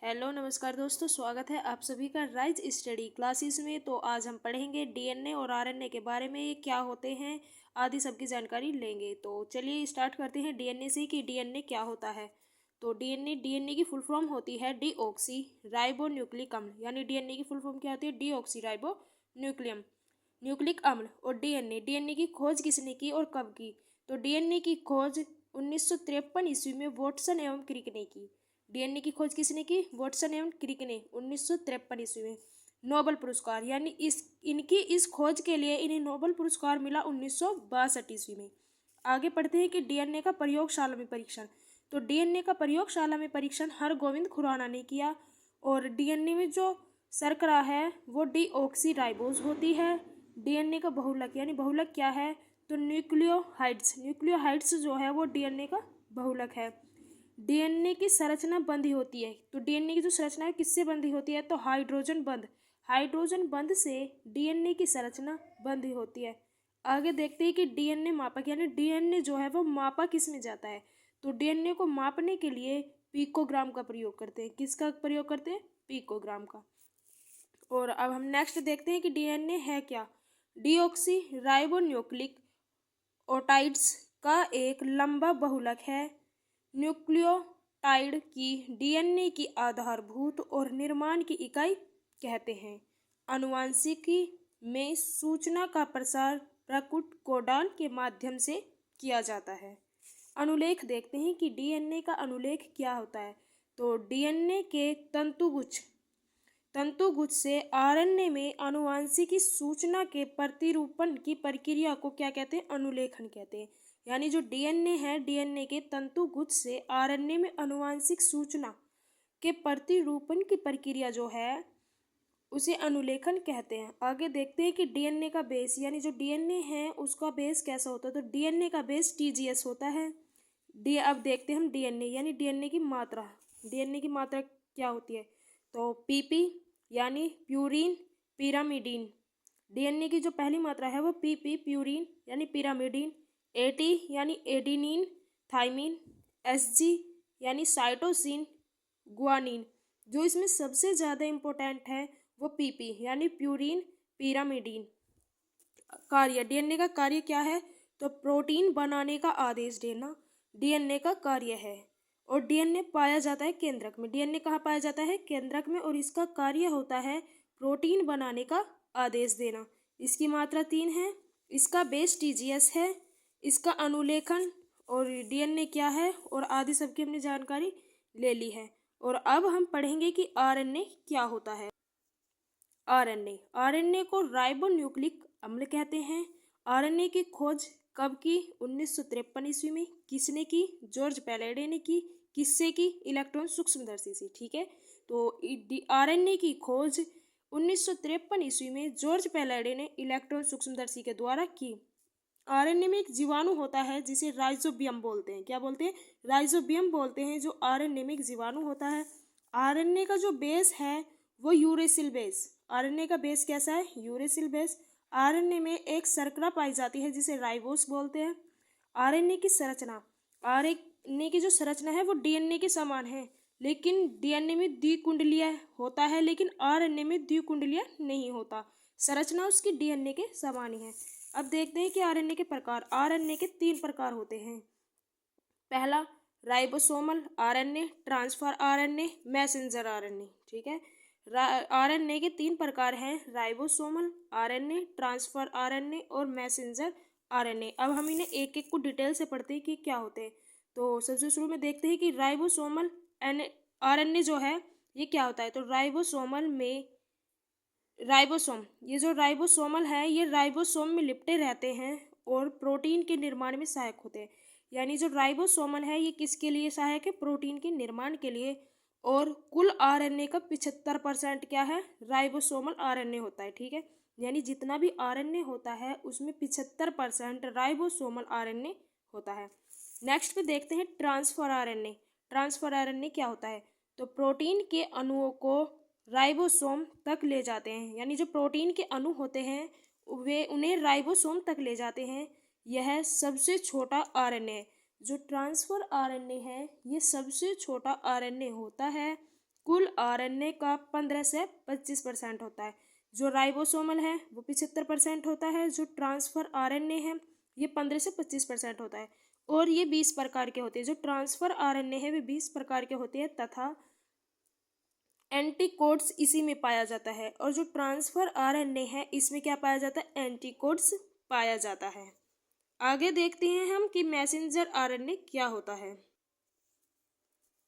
Hello नमस्कार दोस्तों, स्वागत है आप सभी का राइज स्टडी क्लासेस में। तो आज हम पढ़ेंगे डीएनए और आरएनए के बारे में, ये क्या होते हैं आदि सबकी जानकारी लेंगे। तो चलिए स्टार्ट करते हैं डीएनए से कि डीएनए क्या होता है। तो डीएनए की फुल फॉर्म होती है डीऑक्सी राइबो न्यूक्लिक अम्ल, यानी डीएनए की फुल फॉर्म क्या होती है, डीऑक्सी राइबो न्यूक्लिक अम्ल। और डीएनए की खोज किसने की और कब की? तो डीएनए की खोज 1953 ईस्वी में वॉटसन एवं क्रिक ने की। डीएनए की खोज किसने की? वॉटसन एवं क्रिक ने 1953 ईस्वी में। नोबेल पुरस्कार, यानी इस खोज के लिए इन्हें नोबेल पुरस्कार मिला 1962 ईस्वी में। आगे पढ़ते हैं कि डीएनए का प्रयोगशाला में परीक्षण। तो डीएनए का प्रयोगशाला में परीक्षण हरगोविंद खुराना ने किया। और डीएनए में जो शर्करा है वो डीऑक्सी राइबोज होती है। डीएनए का बहुलक, यानी बहुलक क्या है? तो न्यूक्लियोहाइड्स जो है वो डीएनए का बहुलक है। डीएनए की संरचना बंधी होती है। तो डीएनए की जो संरचना है किससे बंधी होती है? तो हाइड्रोजन बंध से डीएनए की संरचना बंधी होती है। आगे देखते हैं कि डीएनए मापक, यानी डीएनए जो है वो मापा किस में जाता है? तो डीएनए को मापने के लिए पिकोग्राम का प्रयोग करते हैं। किसका प्रयोग करते हैं? पिकोग्राम का। और अब हम नेक्स्ट देखते हैं कि डीएनए है क्या। डीऑक्सी राइबोन्यूक्लिक ओटाइड्स का एक लंबा बहुलक है। न्यूक्लियोटाइड की डीएनए की आधारभूत और निर्माण की इकाई कहते हैं। आनुवंशिकी में सूचना का प्रसार प्रकुट कोडान के माध्यम से किया जाता है। अनुलेख देखते हैं कि डीएनए का अनुलेख क्या होता है। तो डीएनए के तंतुगुच्छ से आरएनए में आनुवंशिकी सूचना के प्रतिरूपण की प्रक्रिया को क्या कहते हैं? अनुलेखन कहते हैं। यानी जो डीएनए है, डीएनए के तंतुगुच्छ से आरएनए में आनुवंशिक सूचना के प्रतिरूपण की प्रक्रिया जो है उसे अनुलेखन कहते हैं। आगे देखते हैं कि डीएनए का बेस, यानी जो डीएनए है उसका बेस कैसा होता है। तो डीएनए का बेस टीजीएस होता है। अब देखते हैं हम डीएनए, यानी डीएनए की मात्रा क्या होती है? तो पीपी यानी प्यूरिन पिरामिडीन। डीएनए की जो पहली मात्रा है वो पीपी प्यूरिन यानी पिरामिडीन। एटी यानी एडिनिन थाइमिन। एसजी यानी साइटोसिन गुआनिन। जो इसमें सबसे ज़्यादा इम्पोर्टेंट है वो पीपी यानी प्यूरिन पिरामिडीन। कार्य, डीएनए का कार्य क्या है? तो प्रोटीन बनाने का आदेश देना डीएनए का कार्य है। और डीएनए पाया जाता है केंद्रक में। डीएनए कहाँ पाया जाता है? केंद्रक में। और इसका कार्य होता है प्रोटीन बनाने का आदेश देना। इसकी मात्रा 3 है। इसका बेस टीजीएस है। इसका अनुलेखन और डीएनए क्या है और आदि सबकी हमने जानकारी ले ली है। और अब हम पढ़ेंगे कि आरएनए क्या होता है। आरएनए को राइबोन्यूक्लिक अम्ल कहते हैं। आरएनए की खोज कब की? 1953 ईस्वी में। किसने की? जॉर्ज पैलेडे ने की। किससे की? इलेक्ट्रॉन सूक्ष्मदर्शी से। ठीक है, तो आरएनए की खोज 1953 ईस्वी में जॉर्ज पैलेडे ने इलेक्ट्रॉन सूक्ष्मदर्शी के द्वारा की। आरएनए में एक जीवाणु होता है जिसे राइजोबियम बोलते हैं। क्या बोलते हैं? राइजोबियम बोलते हैं। जो आरएनए में एक जीवाणु होता है। आरएनए का जो बेस है वो यूरेसिल बेस। आरएनए का बेस कैसा है? Uracil base. आरएनए में एक शर्करा पाई जाती है जिसे राइबोस बोलते हैं। आरएनए की जो संरचना है वो डीएनए के समान है, लेकिन डीएनए में द्विकुंडलीय होता है, लेकिन आरएनए में द्विकुंडलीय नहीं होता। संरचना उसकी डीएनए के समान ही है। अब देखते हैं कि आरएनए के प्रकार। आरएनए के 3 प्रकार होते हैं। पहला ribosomal RNA, transfer RNA, messenger RNA. ठीक है, आरएनए के 3 प्रकार हैं, राइबोसोमल आरएनए, ट्रांसफर आरएनए और मैसेंजर आरएनए। अब हम इन्हें एक एक को डिटेल से पढ़ते हैं कि क्या होते हैं। तो सबसे शुरू में देखते हैं कि राइबोसोमल आरएनए जो है ये क्या होता है। तो ये जो राइबोसोमल है ये राइबोसोम में लिपटे रहते हैं और प्रोटीन के निर्माण में सहायक होते हैं। यानी जो राइबोसोमल है ये किसके लिए सहायक है? प्रोटीन के निर्माण के लिए। और कुल आरएनए का 75% क्या है? राइबोसोमल आरएनए होता है। ठीक है, यानी जितना भी आरएनए होता है उसमें 75% राइबोसोमल आरएनए होता है। नेक्स्ट पे देखते हैं ट्रांसफर आरएनए। ट्रांसफर आरएनए क्या होता है? तो प्रोटीन के अणुओं को राइबोसोम तक ले जाते हैं। यानी जो प्रोटीन के अणु होते हैं वे उन्हें राइबोसोम तक ले जाते हैं। यह सबसे छोटा आरएनए, जो ट्रांसफर आरएनए है ये सबसे छोटा आरएनए होता है। कुल आरएनए का 15 से 25% होता है। जो राइबोसोमल है वो 75% होता है। जो ट्रांसफर आरएनए है ये 15 से 25% होता है। और ये 20 प्रकार के होते हैं। जो ट्रांसफर आरएनए है वे 20 प्रकार के होते हैं तथा एंटीकोड्स इसी में पाया जाता है। और जो ट्रांसफर आरएनए है इसमें क्या पाया जाता है, एंटीकोड्स पाया जाता है। आगे देखते हैं हम कि मैसेंजर आरएनए क्या होता है।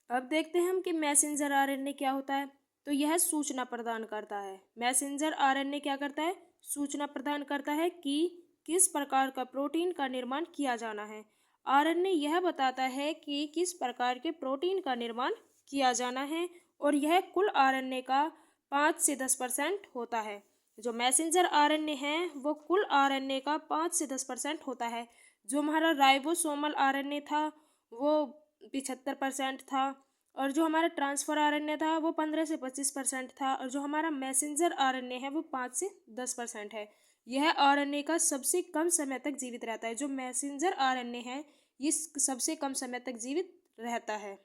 अब देखते हैं हम कि मैसेंजर आरएनए क्या होता है। तो यह सूचना प्रदान करता है। मैसेंजर आरएनए क्या करता है, सूचना प्रदान करता है कि किस प्रकार का प्रोटीन का निर्माण किया जाना है। आरएनए यह बताता है कि किस प्रकार के प्रोटीन का निर्माण किया जाना है और यह कुल आरएनए का 5 से 10% होता है। जो मैसेंजर आरएनए है वो कुल आरएनए का 5 से 10% होता है। जो हमारा राइबोसोमल आरएनए था वो 75% था और जो हमारा ट्रांसफर आरएनए था वो 15 से 25% था और जो हमारा मैसेंजर आरएनए है वो 5 से 10% है। यह आरएनए का सबसे कम समय तक जीवित रहता है। जो मैसेंजर आरएनए है ये सबसे कम समय तक जीवित रहता है।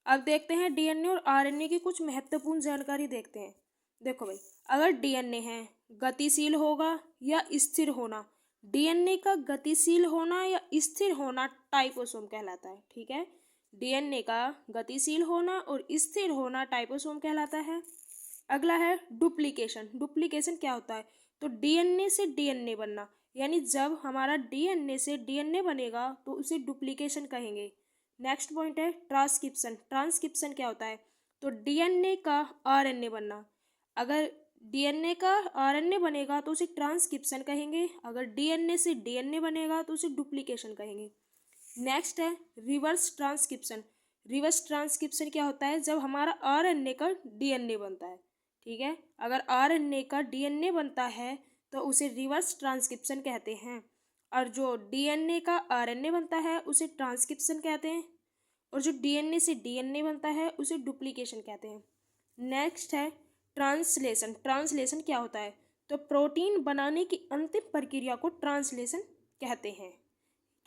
अब देखते हैं डीएनए और आरएनए की कुछ महत्वपूर्ण जानकारी देखते हैं। देखो भाई, अगर डीएनए है गतिशील होगा या स्थिर होना, डीएनए का गतिशील होना या स्थिर होना टाइपोसोम कहलाता है। ठीक है, डीएनए का गतिशील होना और स्थिर होना टाइपोसोम कहलाता है। अगला है डुप्लीकेशन। डुप्लीकेशन क्या होता है, तो डीएनए से डीएनए बनना, यानी जब हमारा डीएनए से डीएनए बनेगा तो उसे डुप्लीकेशन कहेंगे। नेक्स्ट पॉइंट है ट्रांसक्रिप्शन। ट्रांसक्रिप्शन क्या होता है, तो डीएनए का आरएनए बनना। अगर डीएनए का आरएनए बनेगा तो उसे ट्रांसक्रिप्शन कहेंगे। अगर डीएनए से डीएनए बनेगा तो उसे डुप्लीकेशन कहेंगे। नेक्स्ट है रिवर्स ट्रांसक्रिप्शन। रिवर्स ट्रांसक्रिप्शन क्या होता है, जब हमारा आरएनए का डीएनए बनता है। ठीक है, अगर आरएनए का डीएनए बनता है तो उसे रिवर्स ट्रांसक्रिप्शन कहते हैं। और जो डीएनए का आरएनए बनता है उसे ट्रांसक्रिप्शन कहते हैं और जो डीएनए से डीएनए बनता है उसे डुप्लीकेशन कहते हैं। नेक्स्ट है ट्रांसलेशन। ट्रांसलेशन क्या होता है, तो प्रोटीन बनाने की अंतिम प्रक्रिया को ट्रांसलेशन कहते हैं।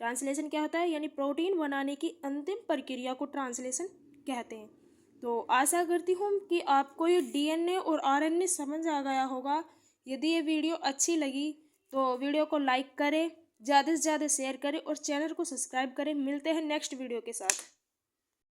ट्रांसलेशन क्या होता है, यानी प्रोटीन बनाने की अंतिम प्रक्रिया को ट्रांसलेशन कहते हैं। तो आशा करती हूँ कि आपको ये डीएनए और आरएनए समझ आ गया होगा। यदि ये वीडियो अच्छी लगी तो वीडियो को लाइक करें, ज़्यादा से ज़्यादा शेयर करें और चैनल को सब्सक्राइब करें। मिलते हैं नेक्स्ट वीडियो के साथ।